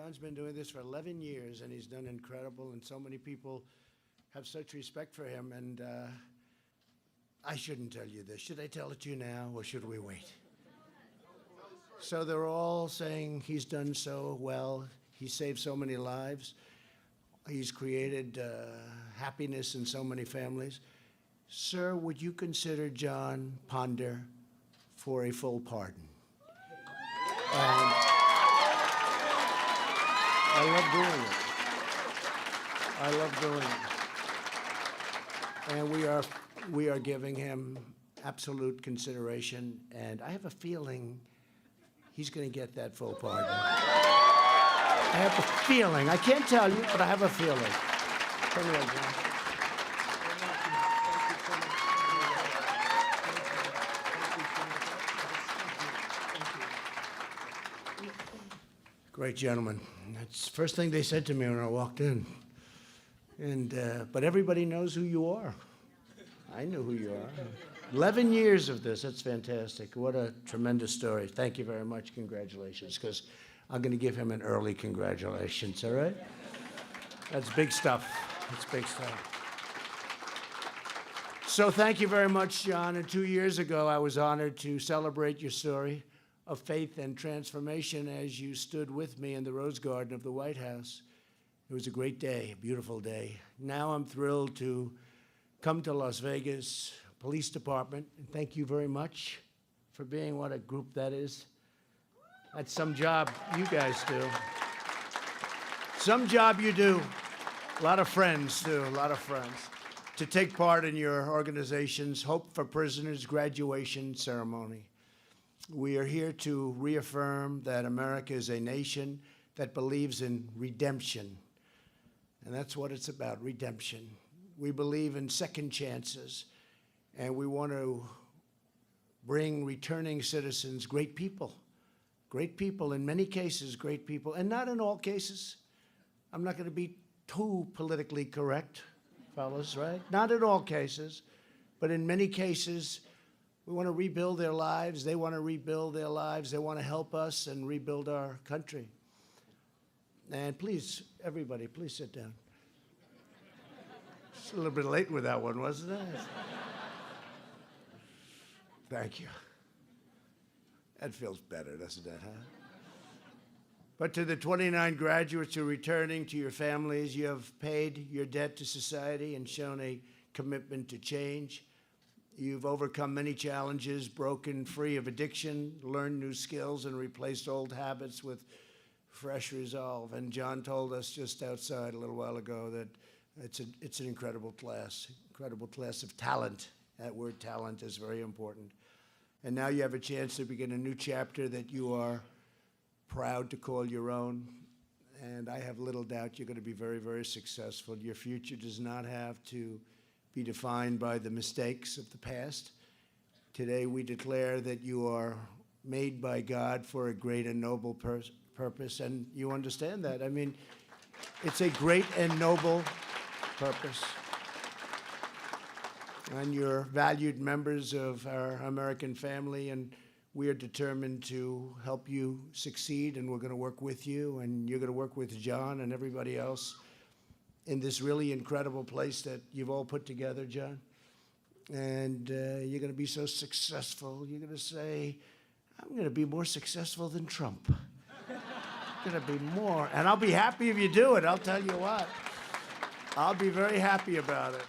John's been doing this for 11 years, and he's done incredible, and so many people have such respect for him. And I shouldn't tell you this. Should I tell it to you now, or should we wait? So they're all saying he's done so well. He saved so many lives. He's created happiness in so many families. Sir, would you consider John Ponder for a full pardon? And I love doing it. I love doing it. And we are giving him absolute consideration, and I have a feeling he's going to get that full pardon. I have a feeling. I can't tell you, but I have a feeling. Come here, John. Great gentleman. That's the first thing they said to me when I walked in. And but everybody knows who you are. I knew who you are. 11 years of this. That's fantastic. What a tremendous story. Thank you very much. Congratulations. Because I'm going to give him an early congratulations, all right? That's big stuff. That's big stuff. So thank you very much, John. And 2 years ago, I was honored to celebrate your story of faith and transformation as you stood with me in the Rose Garden of the White House. It was a great day, a beautiful day. Now I'm thrilled to come to Las Vegas Police Department, and thank you very much for being what a group that is. That's some job you guys do. Some job you do. A lot of friends, too, a lot of friends. To take part in your organization's Hope for Prisoners graduation ceremony. We are here to reaffirm that America is a nation that believes in redemption. And that's what it's about, redemption. We believe in second chances, and we want to bring returning citizens great people. Great people, in many cases, great people, and not in all cases. I'm not going to be too politically correct, fellas, right? Not in all cases, but in many cases, we want to rebuild their lives. They want to rebuild their lives. They want to help us and rebuild our country. And please, everybody, please sit down. It's a little bit late with that one, wasn't it? Thank you. That feels better, doesn't it, huh? But to the 29 graduates who are returning to your families, you have paid your debt to society and shown a commitment to change. You've overcome many challenges, broken free of addiction, learned new skills, and replaced old habits with fresh resolve. And John told us just outside a little while ago that it's an incredible class of talent. That word talent is very important. And now you have a chance to begin a new chapter that you are proud to call your own. And I have little doubt you're going to be very, very successful. Your future does not have to be defined by the mistakes of the past. Today we declare that you are made by God for a great and noble purpose, and you understand that. I mean, it's a great and noble purpose. And you're valued members of our American family, and we are determined to help you succeed, and we're going to work with you, and you're going to work with John and everybody else in this really incredible place that you've all put together, John. And you're going to be so successful. You're going to say, I'm going to be more successful than Trump. I'm going to be more. And I'll be happy if you do it. I'll tell you what. I'll be very happy about it.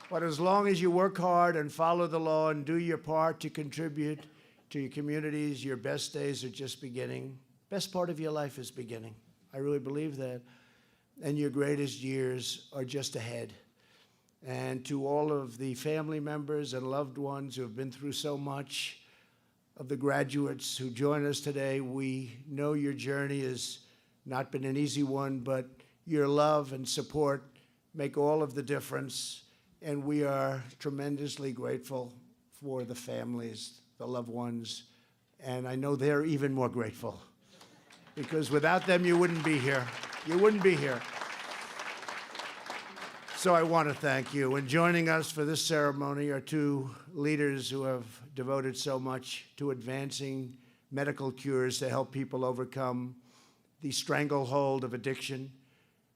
But as long as you work hard and follow the law and do your part to contribute to your communities, your best days are just beginning. Best part of your life is beginning. I really believe that. And your greatest years are just ahead. And to all of the family members and loved ones who have been through so much, of the graduates who join us today, we know your journey has not been an easy one, but your love and support make all of the difference. And we are tremendously grateful for the families, the loved ones, and I know they're even more grateful, because without them, you wouldn't be here. You wouldn't be here. So I want to thank you. And joining us for this ceremony are two leaders who have devoted so much to advancing medical cures to help people overcome the stranglehold of addiction.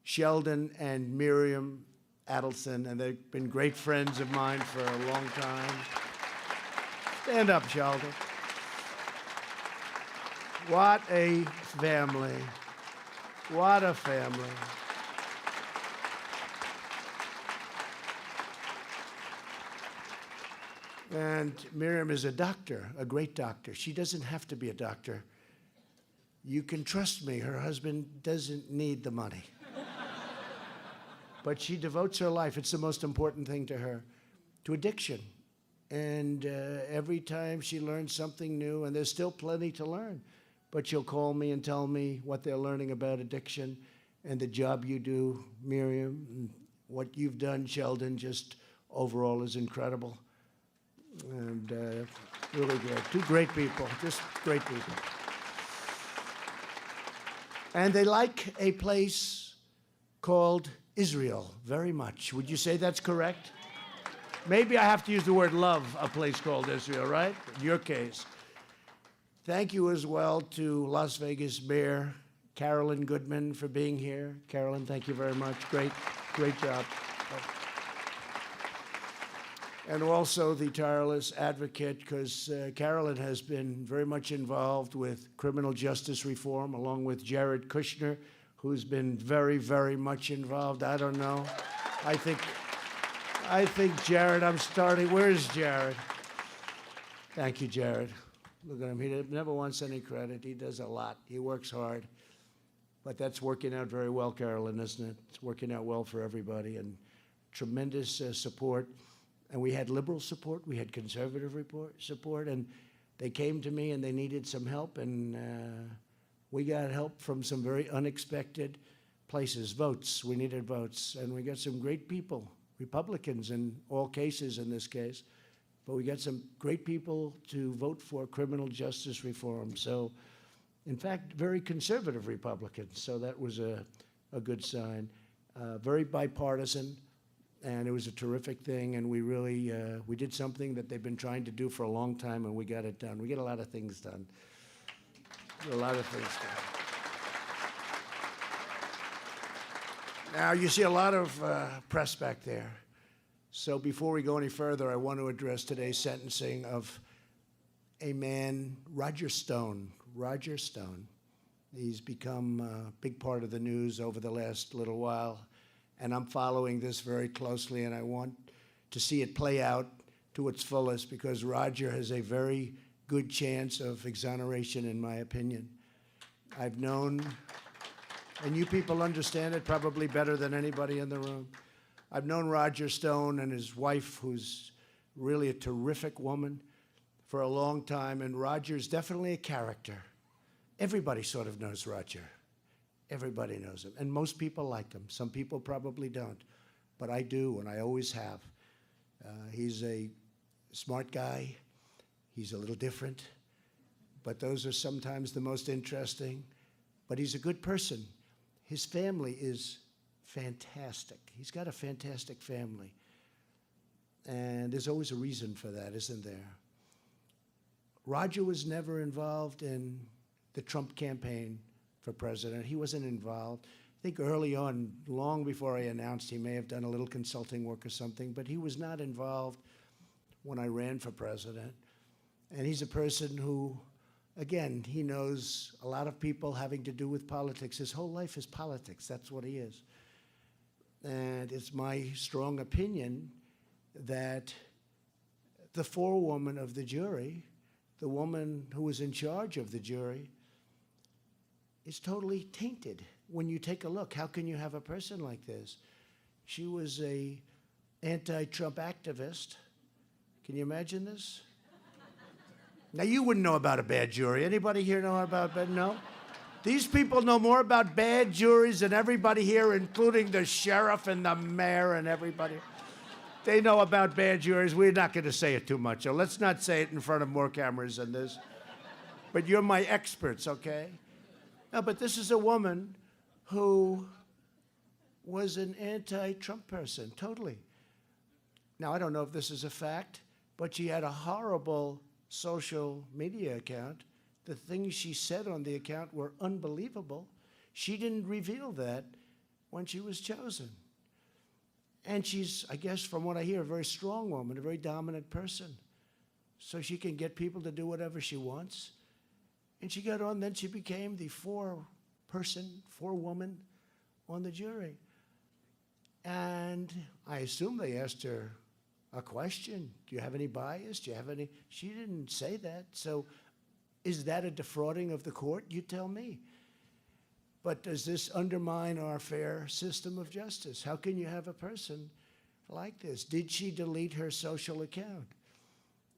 Sheldon and Miriam Adelson, and they've been great friends of mine for a long time. Stand up, Sheldon. What a family. What a family. And Miriam is a doctor, a great doctor. She doesn't have to be a doctor. You can trust me, her husband doesn't need the money. But she devotes her life, it's the most important thing to her, to addiction. And every time she learns something new, and there's still plenty to learn, but she'll call me and tell me what they're learning about addiction and the job you do, Miriam, and what you've done, Sheldon, just overall is incredible. And really great. Two great people, just great people. And they like a place called Israel very much. Would you say that's correct? Maybe I have to use the word love, a place called Israel, right? In your case. Thank you as well to Las Vegas Mayor Carolyn Goodman for being here. Carolyn, thank you very much. Great job. And also the tireless advocate, because Carolyn has been very much involved with criminal justice reform, along with Jared Kushner, who's been very, very much involved. I don't know. I think Jared, where's Jared? Thank you, Jared. Look at him, he never wants any credit. He does a lot, he works hard. But that's working out very well, Carolyn, isn't it? It's working out well for everybody, and tremendous support. And we had liberal support, we had conservative support, and they came to me and they needed some help, and we got help from some very unexpected places. Votes, we needed votes, and we got some great people, Republicans in all cases in this case, but we got some great people to vote for criminal justice reform. So, in fact, very conservative Republicans, so that was a good sign. Very bipartisan. And it was a terrific thing, and we really, we did something that they've been trying to do for a long time, and we got it done. We get a lot of things done. A lot of things done. Now, you see a lot of press back there. So before we go any further, I want to address today's sentencing of a man, Roger Stone. Roger Stone. He's become a big part of the news over the last little while. And I'm following this very closely, and I want to see it play out to its fullest, because Roger has a very good chance of exoneration, in my opinion. I've known, and you people understand it probably better than anybody in the room, I've known Roger Stone and his wife, who's really a terrific woman, for a long time, and Roger's definitely a character. Everybody sort of knows Roger. Everybody knows him, and most people like him. Some people probably don't, but I do, and I always have. He's a smart guy. He's a little different, but those are sometimes the most interesting. But he's a good person. His family is fantastic. He's got a fantastic family, and there's always a reason for that, isn't there? Roger was never involved in the Trump campaign for president. He wasn't involved. I think early on, long before I announced, he may have done a little consulting work or something, but he was not involved when I ran for president. And he's a person who, again, he knows a lot of people having to do with politics. His whole life is politics. That's what he is. And it's my strong opinion that the forewoman of the jury, the woman who was in charge of the jury, is totally tainted. When you take a look, how can you have a person like this? She was a anti-Trump activist. Can you imagine this? Now, you wouldn't know about a bad jury. Anybody here know about bad? No? These people know more about bad juries than everybody here, including the sheriff and the mayor and everybody. They know about bad juries. We're not going to say it too much, so let's not say it in front of more cameras than this. But you're my experts, okay? No, but this is a woman who was an anti-Trump person, totally. Now, I don't know if this is a fact, but she had a horrible social media account. The things she said on the account were unbelievable. She didn't reveal that when she was chosen. And she's, I guess, from what I hear, a very strong woman, a very dominant person. So she can get people to do whatever she wants. And she got on, then she became the four-woman on the jury. And I assume they asked her a question. Do you have any bias? Do you have any? She didn't say that. So is that a defrauding of the court? You tell me. But does this undermine our fair system of justice? How can you have a person like this? Did she delete her social account?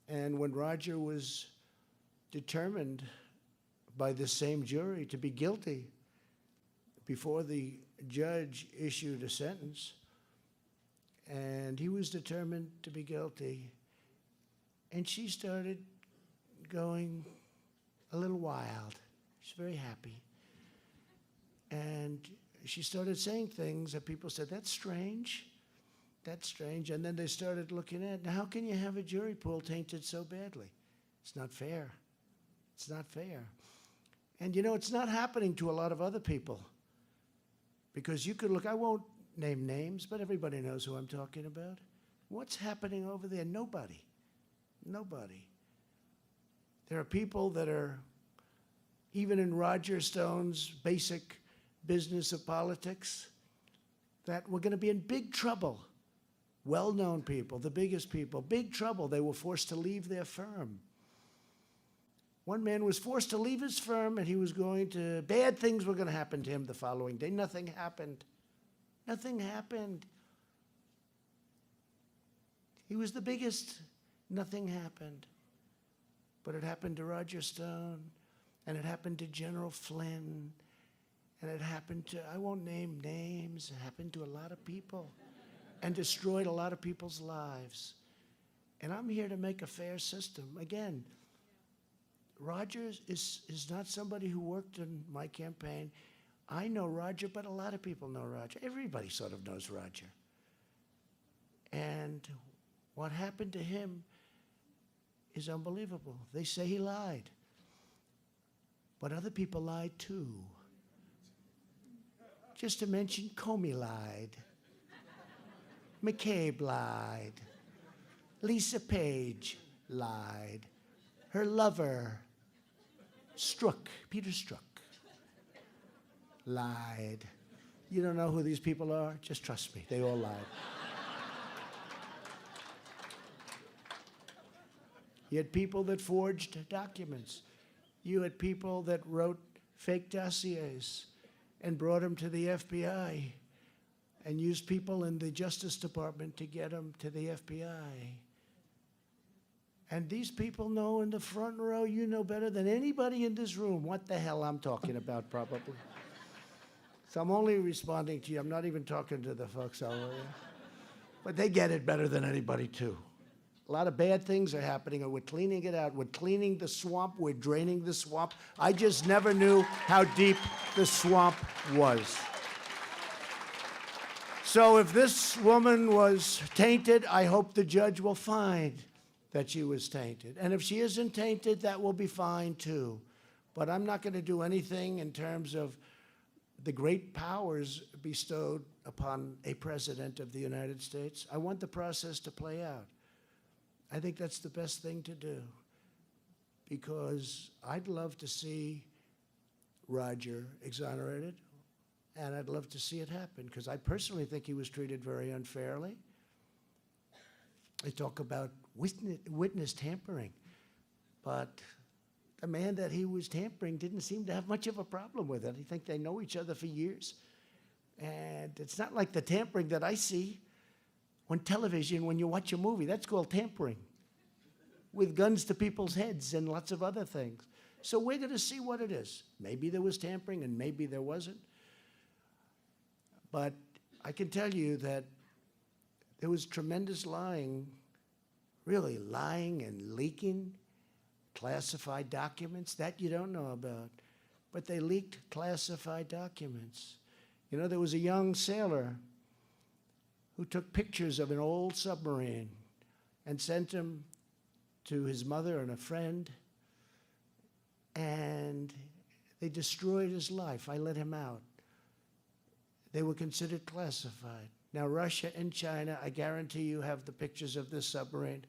And when Roger was determined by the same jury to be guilty, before the judge issued a sentence, and he was determined to be guilty, and she started going a little wild. She's very happy. And she started saying things that people said, that's strange. That's strange. And then they started looking at, now how can you have a jury pool tainted so badly? It's not fair. It's not fair. And you know, it's not happening to a lot of other people. Because you could look, I won't name names, but everybody knows who I'm talking about. What's happening over there? Nobody. Nobody. There are people that are, even in Roger Stone's basic business of politics, that were going to be in big trouble. Well-known people, the biggest people, big trouble. They were forced to leave their firm. One man was forced to leave his firm, and he was going to, bad things were going to happen to him the following day. Nothing happened. Nothing happened. He was the biggest. Nothing happened. But it happened to Roger Stone, and it happened to General Flynn, and it happened to, I won't name names, it happened to a lot of people and destroyed a lot of people's lives. And I'm here to make a fair system. Again, Roger is not somebody who worked in my campaign. I know Roger, but a lot of people know Roger. Everybody sort of knows Roger. And what happened to him is unbelievable. They say he lied. But other people lied too. Just to mention, Comey lied. McCabe lied. Lisa Page lied. Her lover, Peter Strzok, lied. You don't know who these people are? Just trust me, they all lied. You had people that forged documents. You had people that wrote fake dossiers and brought them to the FBI and used people in the Justice Department to get them to the FBI. And these people know in the front row, you know better than anybody in this room what the hell I'm talking about, probably. So I'm only responding to you. I'm not even talking to the folks over there. But they get it better than anybody, too. A lot of bad things are happening, and we're cleaning it out. We're cleaning the swamp. We're draining the swamp. I just never knew how deep the swamp was. So if this woman was tainted, I hope the judge will find that she was tainted. And if she isn't tainted, that will be fine, too. But I'm not going to do anything in terms of the great powers bestowed upon a president of the United States. I want the process to play out. I think that's the best thing to do, because I'd love to see Roger exonerated, and I'd love to see it happen, because I personally think he was treated very unfairly. They talk about witness tampering, but the man that he was tampering didn't seem to have much of a problem with it. I think they know each other for years, and it's not like the tampering that I see on television when you watch a movie. That's called tampering, with guns to people's heads and lots of other things. So we're going to see what it is. Maybe there was tampering and maybe there wasn't. But I can tell you that there was tremendous lying, really lying and leaking classified documents that you don't know about. But they leaked classified documents. You know, there was a young sailor who took pictures of an old submarine and sent them to his mother and a friend. And They destroyed his life. I let him out. They were considered classified. Now, Russia and China, I guarantee you have the pictures of this submarine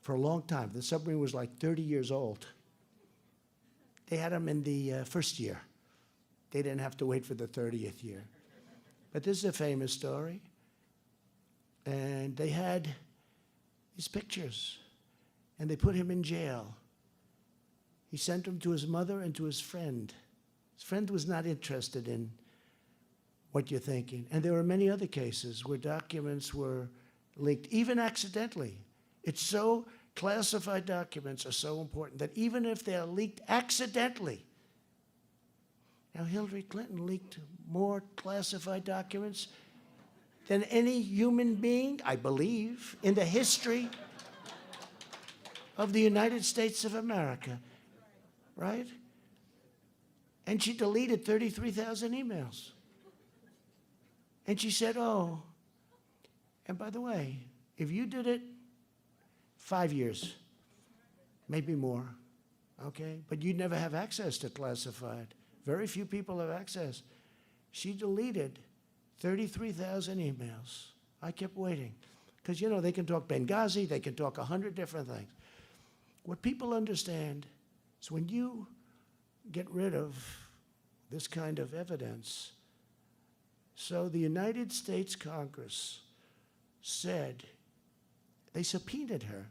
for a long time. The submarine was like 30 years old. They had them in the first year. They didn't have to wait for the 30th year. But this is a famous story. And they had these pictures, and they put him in jail. He sent them to his mother and to his friend. His friend was not interested in what you're thinking. And there were many other cases where documents were leaked, even accidentally. It's so, classified documents are so important that even if they're leaked accidentally, now Hillary Clinton leaked more classified documents than any human being, I believe, in the history of the United States of America, right? And she deleted 33,000 emails. And she said, oh, and by the way, if you did it 5 years, maybe more, okay? But you'd never have access to classified. Very few people have access. She deleted 33,000 emails. I kept waiting. Because, you know, they can talk Benghazi, they can talk 100 different things. What people understand is when you get rid of this kind of evidence, so the United States Congress said, they subpoenaed her.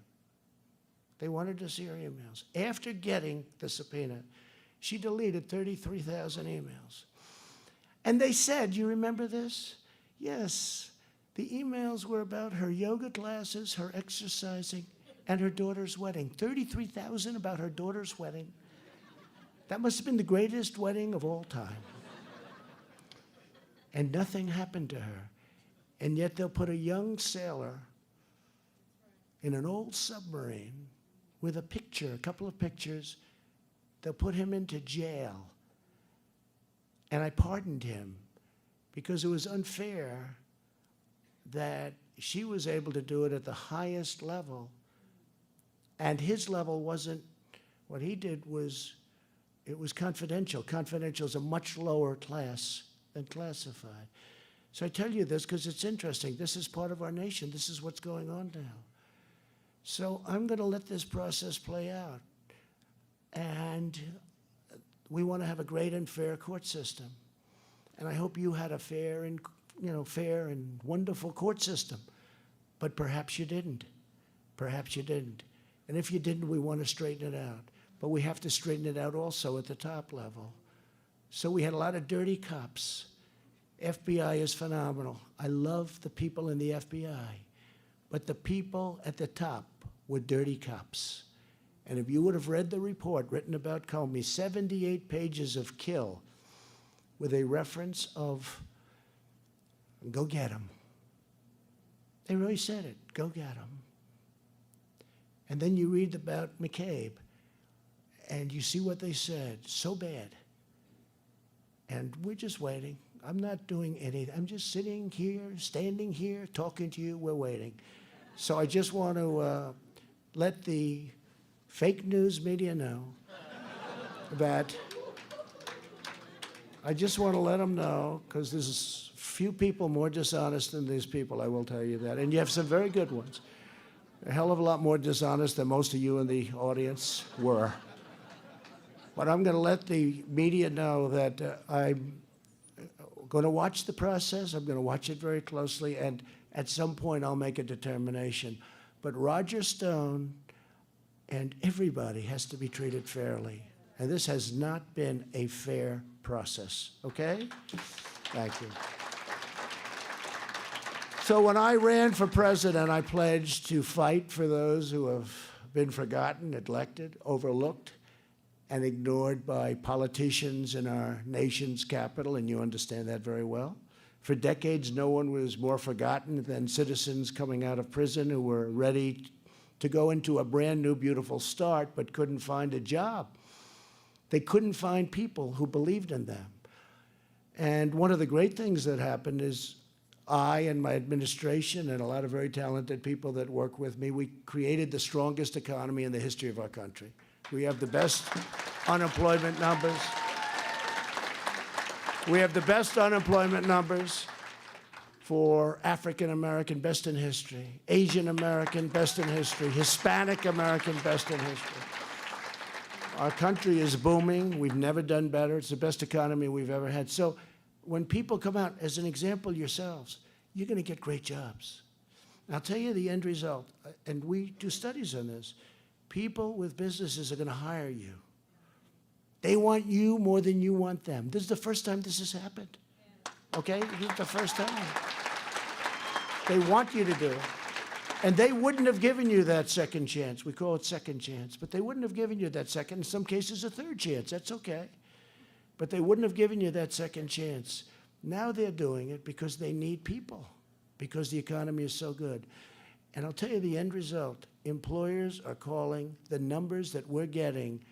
They wanted to see her emails. After getting the subpoena, she deleted 33,000 emails. And they said, you remember this? Yes, the emails were about her yoga classes, her exercising, and her daughter's wedding. 33,000 about her daughter's wedding. That must have been the greatest wedding of all time. And nothing happened to her. And yet they'll put a young sailor in an old submarine with a picture, a couple of pictures. They'll put him into jail. And I pardoned him because it was unfair that she was able to do it at the highest level. And his level wasn't, what he did was, it was confidential. Confidential is a much lower class than classified. So I tell you this because it's interesting. This is part of our nation. This is what's going on now. So I'm going to let this process play out. And we want to have a great and fair court system. And I hope you had a fair and, fair and wonderful court system. But perhaps you didn't. Perhaps you didn't. And if you didn't, we want to straighten it out. But we have to straighten it out also at the top level. So we had a lot of dirty cops. FBI is phenomenal. I love the people in the FBI. But the people at the top were dirty cops. And if you would have read the report written about Comey, 78 pages of kill with a reference of, go get him. They really said it, go get him. And then you read about McCabe, and you see what they said, so bad. And we're just waiting. I'm not doing anything. I'm just sitting here, standing here, talking to you. We're waiting. So I just want to let the fake news media know that I just want to let them know, because there's few people more dishonest than these people, I will tell you that. And you have some very good ones. A hell of a lot more dishonest than most of you in the audience were. But I'm going to let the media know that I'm going to watch the process. I'm going to watch it very closely, and at some point I'll make a determination. But Roger Stone and everybody has to be treated fairly. And this has not been a fair process, okay? Thank you. So when I ran for president, I pledged to fight for those who have been forgotten, neglected, overlooked, and ignored by politicians in our nation's capital, and you understand that very well. For decades, no one was more forgotten than citizens coming out of prison who were ready to go into a brand new, beautiful start, but couldn't find a job. They couldn't find people who believed in them. And one of the great things that happened is I and my administration and a lot of very talented people that work with me, we created the strongest economy in the history of our country. We have the best unemployment numbers. We have the best unemployment numbers for African American, best in history, Asian American, best in history, Hispanic American, best in history. Our country is booming. We've never done better. It's the best economy we've ever had. So when people come out, as an example yourselves, you're going to get great jobs. And I'll tell you the end result, and we do studies on this. People with businesses are going to hire you. They want you more than you want them. This is the first time this has happened. Okay? This is the first time. They want you to do it. And they wouldn't have given you that second chance. We call it second chance. But they wouldn't have given you that second, in some cases a third chance. That's okay. But they wouldn't have given you that second chance. Now they're doing it because they need people, because the economy is so good. And I'll tell you the end result. Employers are calling the numbers that we're getting,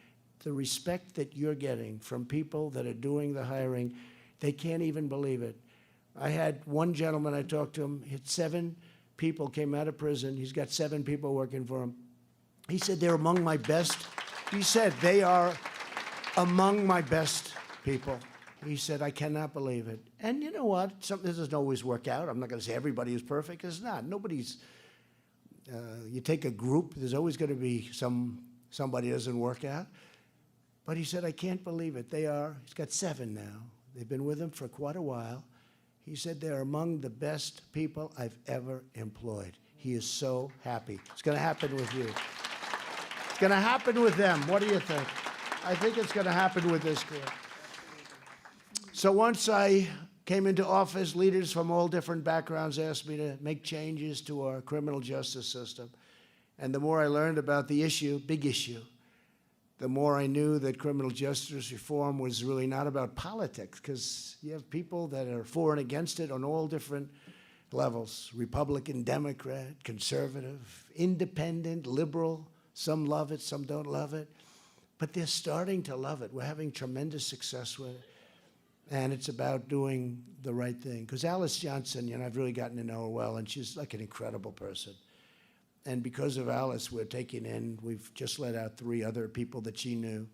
the respect that you're getting from people that are doing the hiring. They can't even believe it. I had one gentleman, I talked to him, he had 7 people came out of prison. He's got 7 people working for him. He said, they're among my best. He said, they are among my best people. He said, I cannot believe it. And you know what? This doesn't always work out. I'm not going to say everybody is perfect. It's not. Nobody's, you take a group, there's always going to be somebody doesn't work out. But he said, I can't believe it. He's got 7 now. They've been with him for quite a while. He said they're among the best people I've ever employed. He is so happy. It's going to happen with you. It's going to happen with them. What do you think? I think it's going to happen with this group. So once I came into office, leaders from all different backgrounds asked me to make changes to our criminal justice system. And the more I learned about the issue, big issue, the more I knew that criminal justice reform was really not about politics, because you have people that are for and against it on all different levels: Republican, Democrat, conservative, independent, liberal. Some love it, some don't love it. But they're starting to love it. We're having tremendous success with it. And it's about doing the right thing. Because Alice Johnson, I've really gotten to know her well, and she's like an incredible person. And because of Alice, we've just let out 3 other people that she knew.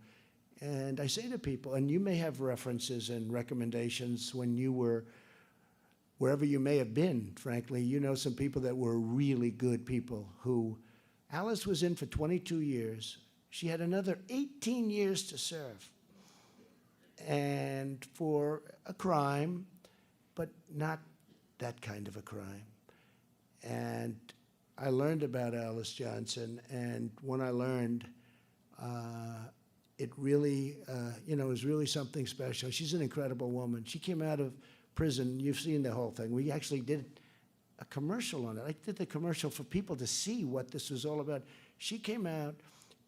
And I say to people, and you may have references and recommendations when you were, wherever you may have been, frankly, you know some people that were really good people who, Alice was in for 22 years. She had another 18 years to serve. And for a crime, but not that kind of a crime. And I learned about Alice Johnson, and when I learned, it really, was really something special. She's an incredible woman. She came out of prison. You've seen the whole thing. We actually did a commercial on it. I did the commercial for people to see what this was all about. She came out.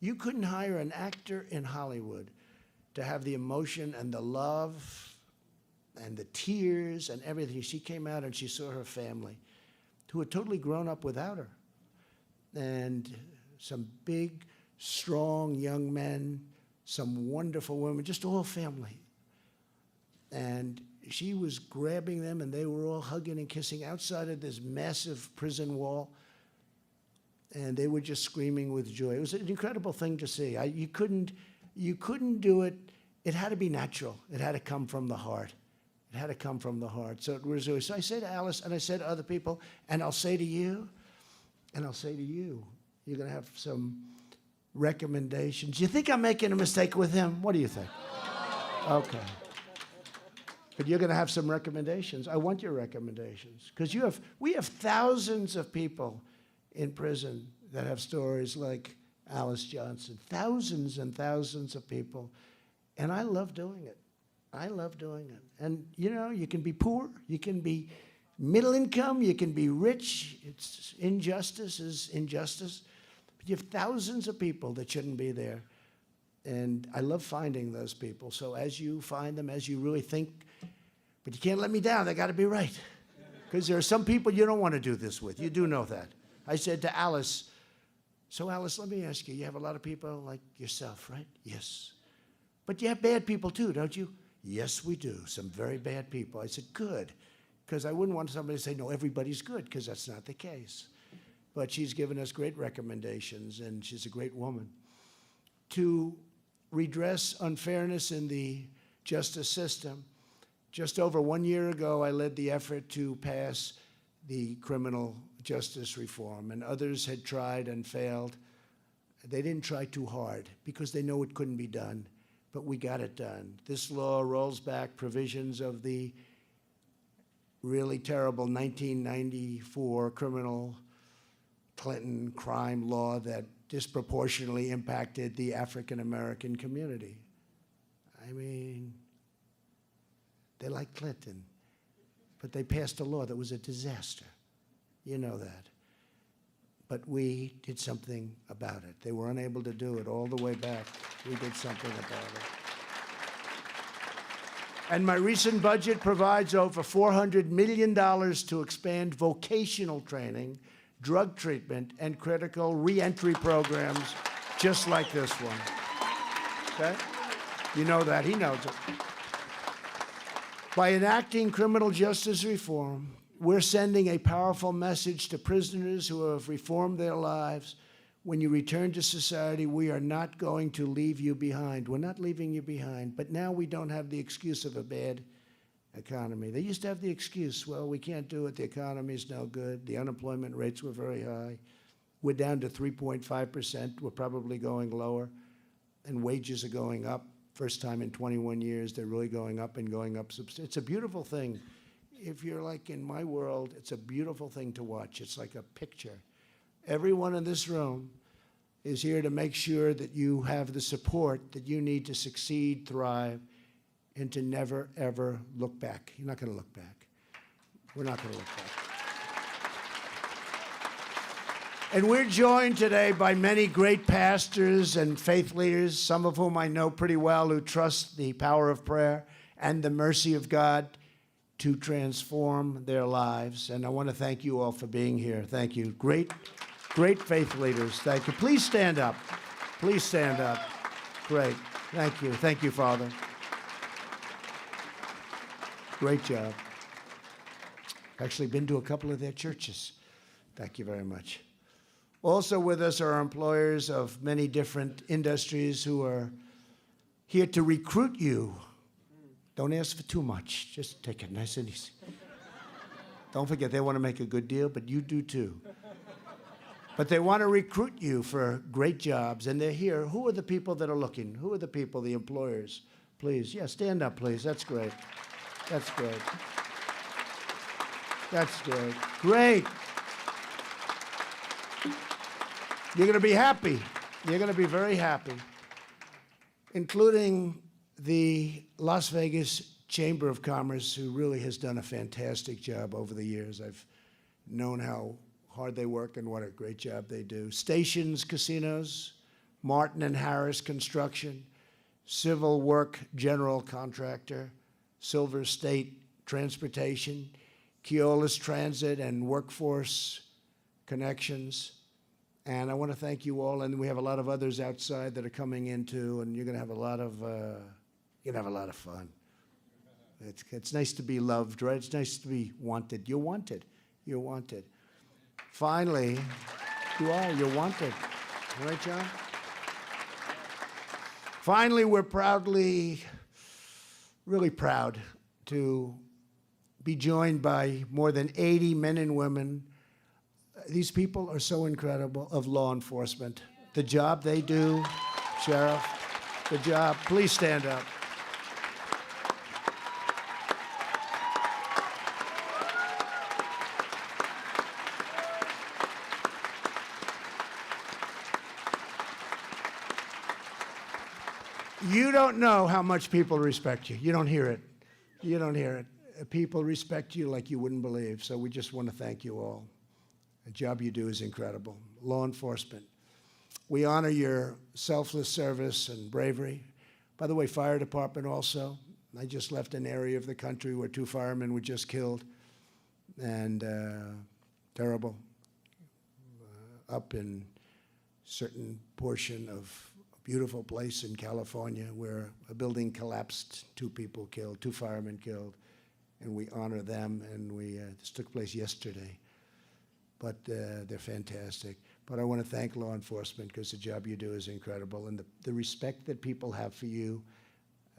You couldn't hire an actor in Hollywood to have the emotion and the love and the tears and everything. She came out and she saw her family, who had totally grown up without her. And some big, strong young men, some wonderful women, just all family. And she was grabbing them, and they were all hugging and kissing outside of this massive prison wall. And they were just screaming with joy. It was an incredible thing to see. You couldn't do it. It had to be natural. It had to come from the heart. It had to come from the heart. So it was. So I say to Alice, and I say to other people, and I'll say to you, you're going to have some recommendations. You think I'm making a mistake with him? What do you think? Okay. But you're going to have some recommendations. I want your recommendations. Because we have thousands of people in prison that have stories like Alice Johnson. Thousands and thousands of people. And I love doing it. I love doing it. And, you can be poor. You can be middle income. You can be rich. Injustice is injustice. But you have thousands of people that shouldn't be there. And I love finding those people. So as you find them, as you really think, but you can't let me down. They got to be right. Because there are some people you don't want to do this with. You do know that. I said to Alice, so Alice, let me ask you, you have a lot of people like yourself, right? Yes. But you have bad people too, don't you? Yes, we do. Some very bad people. I said, good. Because I wouldn't want somebody to say, no, everybody's good, because that's not the case. But she's given us great recommendations, and she's a great woman. To redress unfairness in the justice system, Just over 1 year ago, I led the effort to pass the criminal justice reform, and others had tried and failed. They didn't try too hard because they know it couldn't be done, but we got it done. This law rolls back provisions of the really terrible 1994 criminal Clinton crime law that disproportionately impacted the African American community. I mean, they like Clinton, but they passed a law that was a disaster. You know that. But we did something about it. They were unable to do it all the way back. We did something about it. And my recent budget provides over $400 million to expand vocational training, drug treatment, and critical reentry programs just like this one. Okay? You know that. He knows it. By enacting criminal justice reform, we're sending a powerful message to prisoners who have reformed their lives. When you return to society, we are not going to leave you behind. We're not leaving you behind. But now we don't have the excuse of a bad economy. They used to have the excuse, well, we can't do it. The economy's no good. The unemployment rates were very high. We're down to 3.5%. We're probably going lower. And wages are going up. First time in 21 years, they're really going up and going up. It's a beautiful thing. If you're like in my world, it's a beautiful thing to watch. It's like a picture. Everyone in this room is here to make sure that you have the support that you need to succeed, thrive, and to never, ever look back. You're not going to look back. We're not going to look back. And we're joined today by many great pastors and faith leaders, some of whom I know pretty well, who trust the power of prayer and the mercy of God to transform their lives. And I want to thank you all for being here. Thank you. Great faith leaders. Thank you. Please stand up. Please stand up. Great. Thank you. Thank you, Father. Great job. Actually been to a couple of their churches. Thank you very much. Also with us are employers of many different industries who are here to recruit you. Don't ask for too much. Just take it nice and easy. Don't forget, they want to make a good deal, but you do too. But they want to recruit you for great jobs, and they're here. Who are the people that are looking? Who are the people, the employers? Please, yeah, stand up, please. That's great. That's great. That's great. Great. You're going to be happy. You're going to be very happy, including the Las Vegas Chamber of Commerce, who really has done a fantastic job over the years. I've known how hard they work and what a great job they do. Stations Casinos, Martin and Harris Construction, Civil Work General Contractor, Silver State Transportation, Keolis Transit and Workforce Connections. And I want to thank you all, and we have a lot of others outside that are coming in too, and you're going to have a lot of fun. It's nice to be loved, right? It's nice to be wanted. You're wanted. You're wanted. Finally, you are. You're wanted. All right, John? Finally, we're really proud to be joined by more than 80 men and women. These people are so incredible, of law enforcement. The job they do, Sheriff, the job. Please stand up. You don't know how much people respect you. You don't hear it. You don't hear it. People respect you like you wouldn't believe. So we just want to thank you all. The job you do is incredible. Law enforcement. We honor your selfless service and bravery. By the way, fire department also. I just left an area of the country where 2 firemen were just killed. And terrible. Up in certain portion of beautiful place in California where a building collapsed, 2 people killed, 2 firemen killed, and we honor them, and this took place yesterday. But they're fantastic. But I want to thank law enforcement because the job you do is incredible, and the respect that people have for you,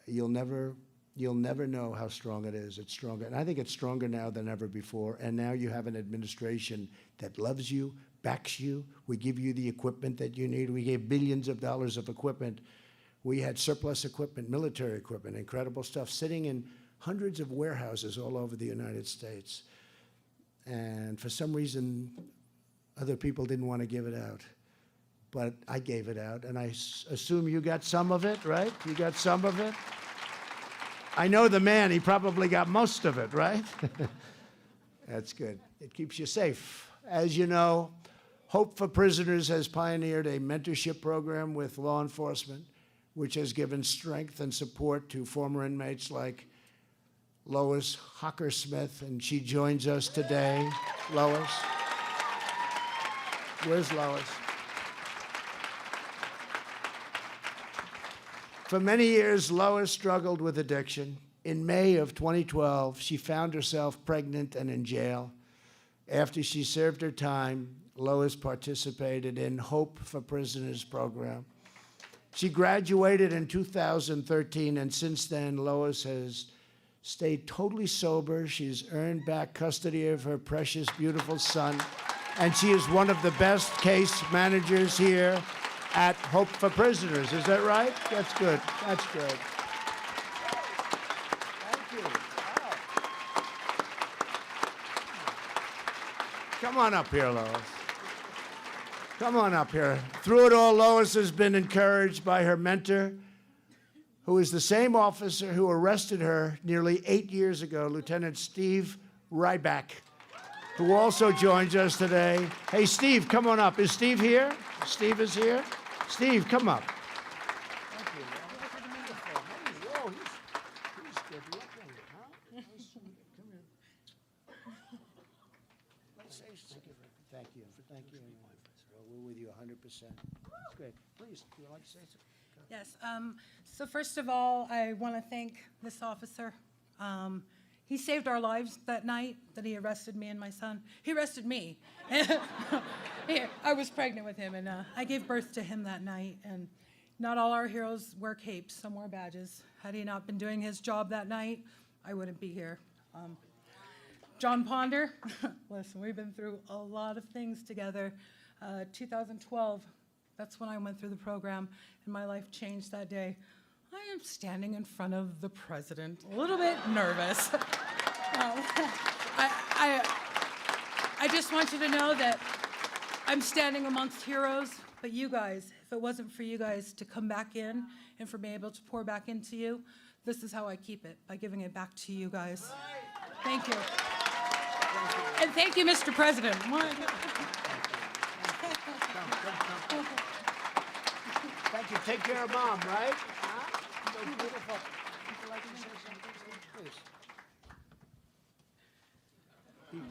you'll never you'll never know how strong it is. It's stronger. And I think it's stronger now than ever before. And now you have an administration that loves you, backs you. We give you the equipment that you need. We gave billions of dollars of equipment. We had surplus equipment, military equipment, incredible stuff, sitting in hundreds of warehouses all over the United States. And for some reason, other people didn't want to give it out. But I gave it out, and I assume you got some of it, right? You got some of it? I know the man, he probably got most of it, right? That's good. It keeps you safe. As you know, Hope for Prisoners has pioneered a mentorship program with law enforcement, which has given strength and support to former inmates like Lois Hocker-Smith, and she joins us today. Lois. Where's Lois? For many years, Lois struggled with addiction. In May of 2012, she found herself pregnant and in jail. After she served her time, Lois participated in Hope for Prisoners program. She graduated in 2013, and since then, Lois has stayed totally sober. She's earned back custody of her precious, beautiful son, and she is one of the best case managers here at Hope for Prisoners. Is that right? That's good. That's good. Thank you. Wow. Come on up here, Lois. Come on up here. Through it all, Lois has been encouraged by her mentor, who is the same officer who arrested her nearly 8 years ago, Lieutenant Steve Ryback, who also joins us today. Hey, Steve, come on up. Is Steve here? Steve is here. Steve, come up. Thank you. Whoa, he's good looking, huh? Come here. Let's say thank you. Thank you. We're with you 100%. That's great. Please, do you like to say something? Yes. So first of all, I want to thank this officer. He saved our lives that night that he arrested me and my son. He arrested me. I was pregnant with him, and I gave birth to him that night. And not all our heroes wear capes. Some wear badges. Had he not been doing his job that night, I wouldn't be here. John Ponder, listen, we've been through a lot of things together. 2012, that's when I went through the program, and my life changed that day. I am standing in front of the president, a little bit nervous. I just want you to know that I'm standing amongst heroes, but you guys, if it wasn't for you guys to come back in and for me able to pour back into you, this is how I keep it, by giving it back to you guys. Thank you. And thank you, Mr. President. Thank you. Take care of Mom, right? Huh? So beautiful. Would you like to say something, please?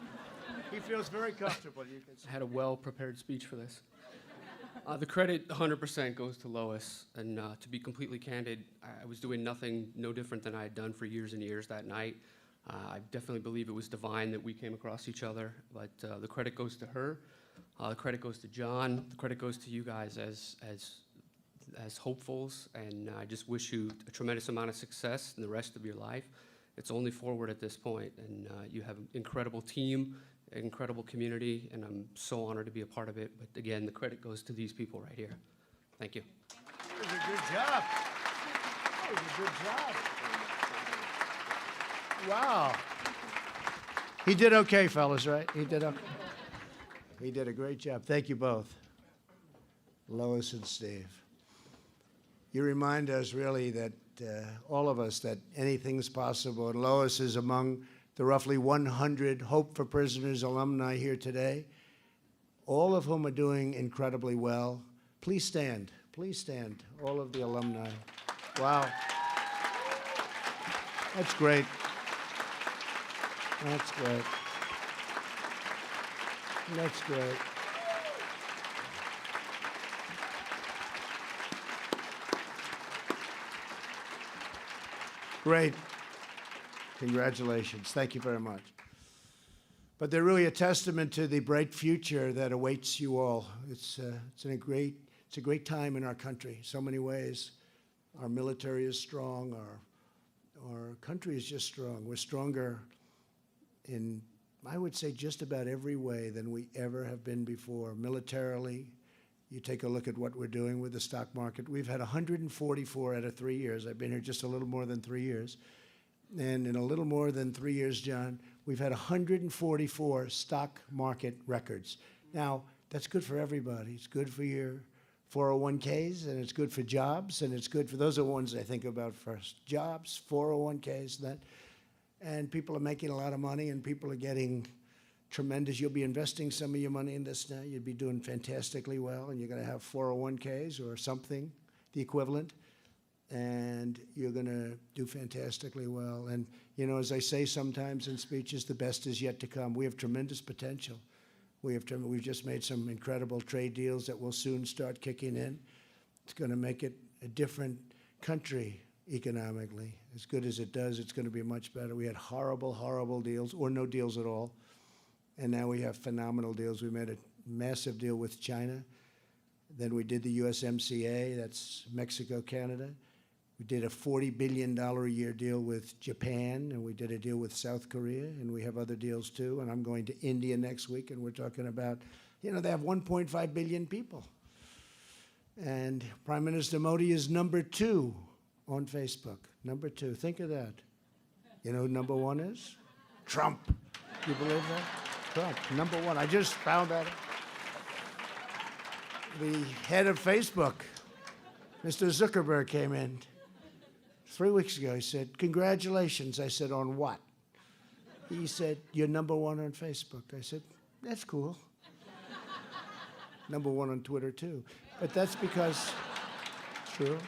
He feels very comfortable. You can say. I had a well-prepared speech for this. The credit 100% goes to Lois, and to be completely candid, I was doing nothing no different than I had done for years and years that night. I definitely believe it was divine that we came across each other, but the credit goes to her. The credit goes to John. The credit goes to you guys as hopefuls, and I just wish you a tremendous amount of success in the rest of your life. It's only forward at this point, and you have an incredible team, an incredible community, and I'm so honored to be a part of it. But again, the credit goes to these people right here. Thank you. That was a good job. That was a good job. Wow. He did okay, fellas, right? He did okay. He did a great job. Thank you both, Lois and Steve. You remind us really that all of us, that anything's possible. And Lois is among the roughly 100 Hope for Prisoners alumni here today, all of whom are doing incredibly well. Please stand, all of the alumni. Wow. That's great. That's great. That's great. Great. Congratulations. Thank you very much. But they're really a testament to the bright future that awaits you all. It's a great time in our country, so many ways. Our military is strong. our country is just strong. We're stronger in, I would say, just about every way than we ever have been before. Militarily, you take a look at what we're doing with the stock market. We've had 144 out of 3 years. I've been here just a little more than 3 years. And in a little more than 3 years, John, we've had 144 stock market records. Now, that's good for everybody. It's good for your 401ks, and it's good for jobs, and it's good for, those are the ones I think about first. Jobs, 401ks, that, and people are making a lot of money, and people are getting tremendous. You'll be investing some of your money in this now. You'd be doing fantastically well, and you're going to have 401ks or something, the equivalent, and you're going to do fantastically well. And, you know, as I say sometimes in speeches, the best is yet to come. We have tremendous potential. We've just made some incredible trade deals that will soon start kicking in. It's going to make it a different country economically. As good as it does, it's going to be much better. We had horrible, horrible deals, or no deals at all. And now we have phenomenal deals. We made a massive deal with China. Then we did the USMCA, that's Mexico, Canada. We did a $40 billion a year deal with Japan, and we did a deal with South Korea, and we have other deals too. And I'm going to India next week, and we're talking about, you know, they have 1.5 billion people. And Prime Minister Modi is number 2 on Facebook. Number 2. Think of that. You know who number 1 is? Trump. You believe that? Trump, number 1. I just found that out. The head of Facebook, Mr. Zuckerberg, came in 3 weeks ago. He said, "Congratulations." I said, "On what?" He said, "You're number 1 on Facebook." I said, "That's cool." Number 1 on Twitter, too. But that's because it's true.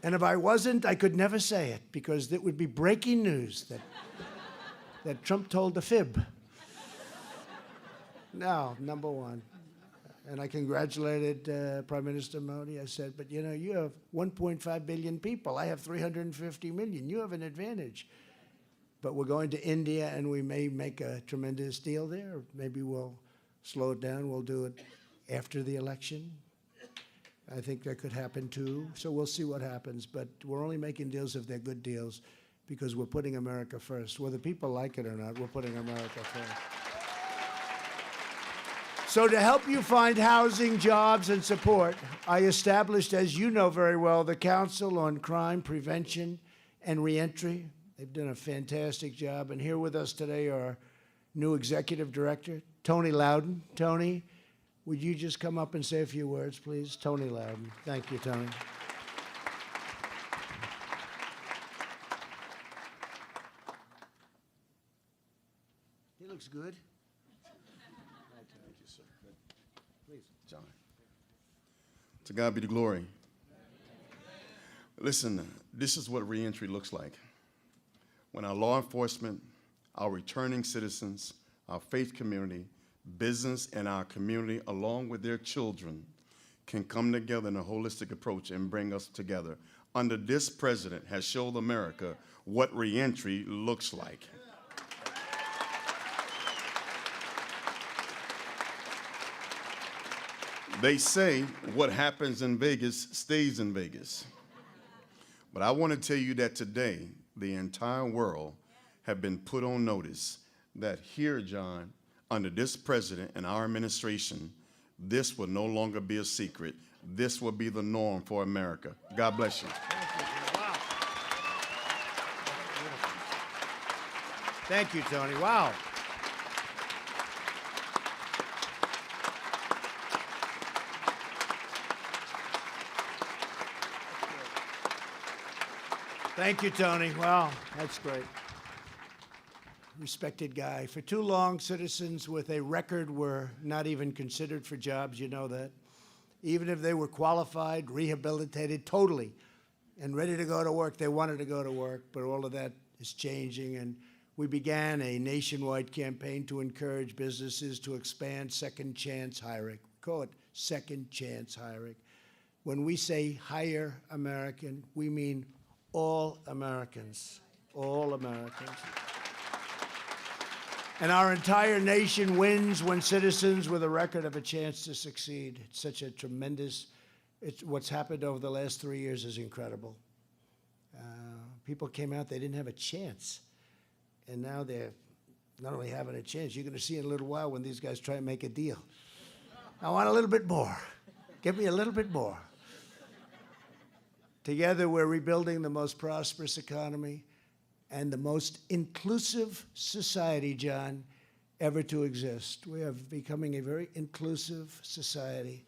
And if I wasn't, I could never say it, because it would be breaking news that Trump told a fib. No, number 1. And I congratulated Prime Minister Modi. I said, "But you know, you have 1.5 billion people. I have 350 million. You have an advantage." But we're going to India, and we may make a tremendous deal there. Maybe we'll slow it down. We'll do it after the election. I think that could happen too. So we'll see what happens. But we're only making deals if they're good deals, because we're putting America first. Whether people like it or not, we're putting America first. So to help you find housing, jobs, and support, I established, as you know very well, the Council on Crime Prevention and Reentry. They've done a fantastic job. And here with us today are our new executive director, Tony Loudon. Tony, would you just come up and say a few words, please? Tony Loudon. Thank you, Tony. He looks good. Thank you, sir. Please, John. To God be the glory. Listen, this is what reentry looks like. When our law enforcement, our returning citizens, our faith community, business, and our community, along with their children, can come together in a holistic approach and bring us together. Under this president has showed America what reentry looks like. They say what happens in Vegas stays in Vegas. But I want to tell you that today, the entire world have been put on notice that here, John, under this president and our administration, this will no longer be a secret. This will be the norm for America. God bless you. Wow. Thank you, Tony. Wow. Thank you, Tony. Wow, that's great. Respected guy. For too long, citizens with a record were not even considered for jobs, you know that. Even if they were qualified, rehabilitated totally, and ready to go to work, they wanted to go to work, but all of that is changing, and we began a nationwide campaign to encourage businesses to expand second chance hiring. We call it second chance hiring. When we say hire American, we mean all Americans, all Americans. And our entire nation wins when citizens with a record have a chance to succeed. It's such a tremendous, what's happened over the last 3 years is incredible. People came out, they didn't have a chance. And now they're not only having a chance, you're going to see in a little while when these guys try and make a deal. I want a little bit more. Give me a little bit more. Together, we're rebuilding the most prosperous economy and the most inclusive society, John, ever to exist. We are becoming a very inclusive society,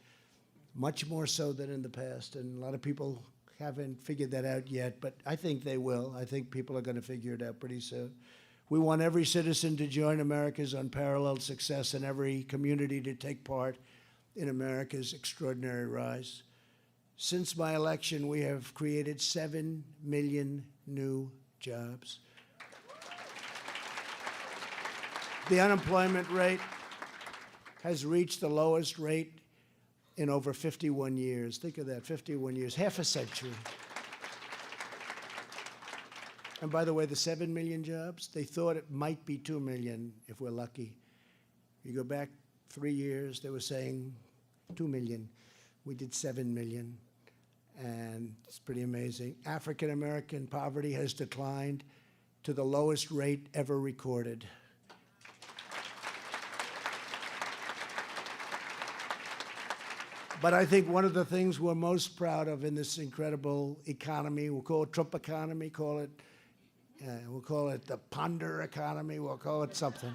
much more so than in the past. And a lot of people haven't figured that out yet, but I think they will. I think people are going to figure it out pretty soon. We want every citizen to join America's unparalleled success and every community to take part in America's extraordinary rise. Since my election, we have created 7 million new jobs. The unemployment rate has reached the lowest rate in over 51 years. Think of that, 51 years, half a century. And by the way, the 7 million jobs, they thought it might be 2 million if we're lucky. You go back 3 years, they were saying 2 million. We did 7 million, and it's pretty amazing. African American poverty has declined to the lowest rate ever recorded. But I think one of the things we're most proud of in this incredible economy, we'll call it Trump economy, we'll call it the Ponder economy, we'll call it something.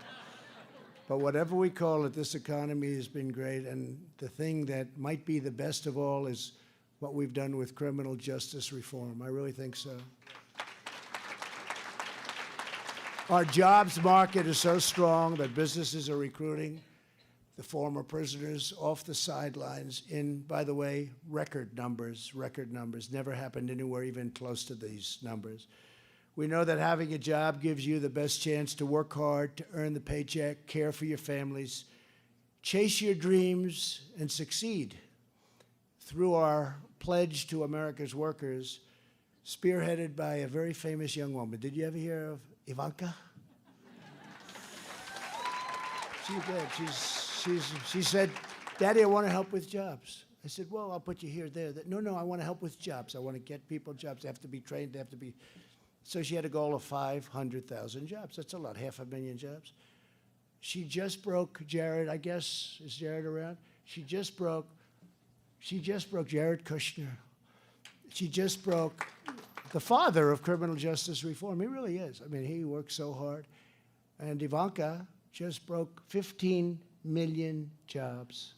But whatever we call it, this economy has been great. And the thing that might be the best of all is what we've done with criminal justice reform. I really think so. Our jobs market is so strong that businesses are recruiting the former prisoners off the sidelines in, by the way, record numbers. Never happened anywhere even close to these numbers. We know that having a job gives you the best chance to work hard, to earn the paycheck, care for your families, chase your dreams, and succeed. Through our pledge to America's workers, spearheaded by a very famous young woman. Did you ever hear of Ivanka? She did. She said, "Daddy, I want to help with jobs." I said, "Well, I'll put you here, there." No, I want to help with jobs. I want to get people jobs. They have to be trained. They have to be. So she had a goal of 500,000 jobs. That's a lot, 500,000 jobs. She just broke Jared, I guess. Is Jared around? She just broke Jared Kushner. She just broke the father of criminal justice reform. He really is. I mean, he worked so hard. And Ivanka just broke 15 million jobs.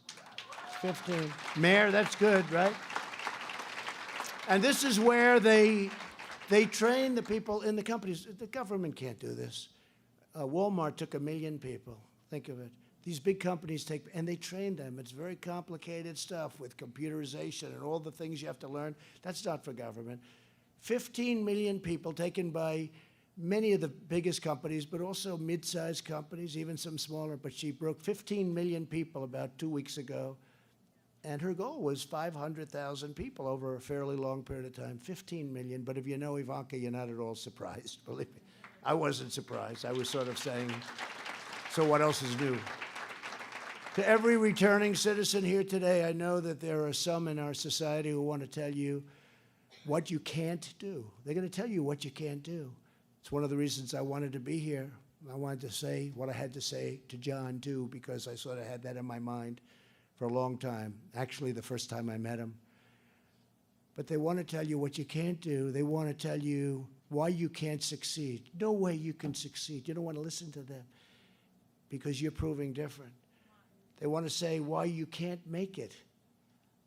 15. Mayor, that's good, right? And this is where they train the people in the companies. The government can't do this. Walmart took 1 million people. Think of it. These big companies and they train them. It's very complicated stuff with computerization and all the things you have to learn. That's not for government. 15 million people taken by many of the biggest companies, but also mid-sized companies, even some smaller. But she broke 15 million people about 2 weeks ago. And her goal was 500,000 people over a fairly long period of time, 15 million. But if you know Ivanka, you're not at all surprised, believe me. I wasn't surprised. I was sort of saying, so what else is new? To every returning citizen here today, I know that there are some in our society who want to tell you what you can't do. They're going to tell you what you can't do. It's one of the reasons I wanted to be here. I wanted to say what I had to say to John, too, because I sort of had that in my mind for a long time, actually the first time I met him. But they want to tell you what you can't do. They want to tell you why you can't succeed. No way you can succeed. You don't want to listen to them because you're proving different. They want to say why you can't make it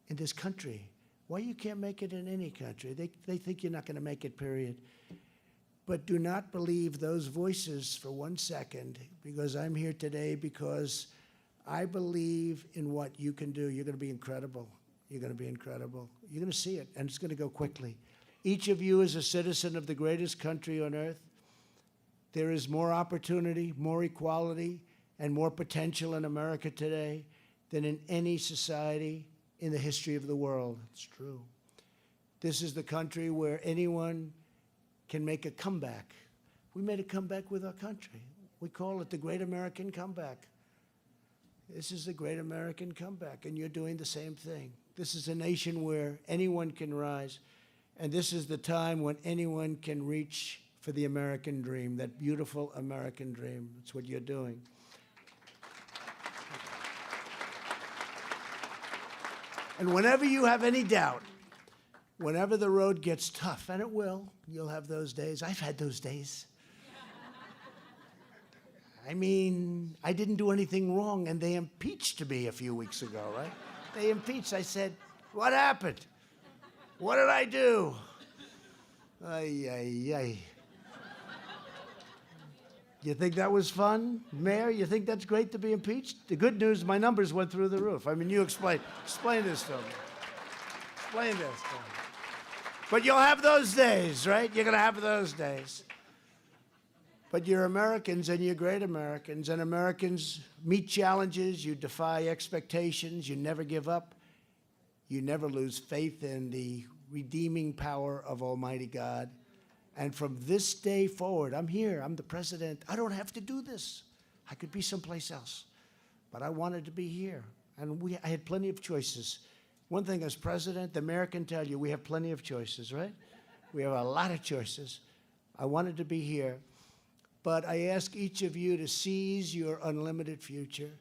in this country, why you can't make it in any country. They think you're not going to make it, period. But do not believe those voices for 1 second, because I'm here today because I believe in what you can do. You're going to be incredible. You're going to be incredible. You're going to see it, and it's going to go quickly. Each of you is a citizen of the greatest country on earth. There is more opportunity, more equality, and more potential in America today than in any society in the history of the world. It's true. This is the country where anyone can make a comeback. We made a comeback with our country. We call it the Great American Comeback. This is the Great American Comeback, and you're doing the same thing. This is a nation where anyone can rise. And this is the time when anyone can reach for the American dream, that beautiful American dream. That's what you're doing. And whenever you have any doubt, whenever the road gets tough, and it will, you'll have those days. I've had those days. I mean, I didn't do anything wrong, and they impeached me a few weeks ago, right? They impeached. I said, what happened? What did I do? Ay, ay, ay. You think that was fun, Mayor? You think that's great to be impeached? The good news, my numbers went through the roof. I mean, you explain this to me. Explain this to me. But you'll have those days, right? You're going to have those days. But you're Americans, and you're great Americans. And Americans meet challenges. You defy expectations. You never give up. You never lose faith in the redeeming power of Almighty God. And from this day forward, I'm here. I'm the president. I don't have to do this. I could be someplace else. But I wanted to be here. And I had plenty of choices. One thing as president, the mayor can tell you, we have plenty of choices, right? We have a lot of choices. I wanted to be here. But I ask each of you to seize your unlimited future.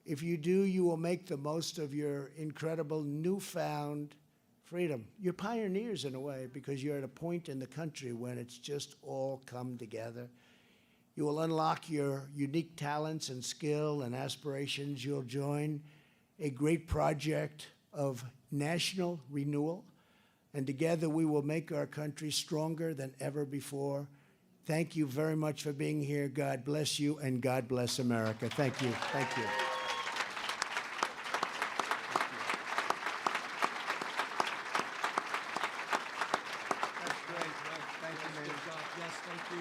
If you do, you will make the most of your incredible newfound freedom. You're pioneers in a way, because you're at a point in the country when it's just all come together. You will unlock your unique talents and skill and aspirations. You'll join a great project of national renewal, and together we will make our country stronger than ever before. Thank you very much for being here. God bless you, and God bless America. Thank you. Thank you.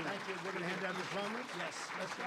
Thank you. We're going to hand down the diplomas? Yes. Let's go.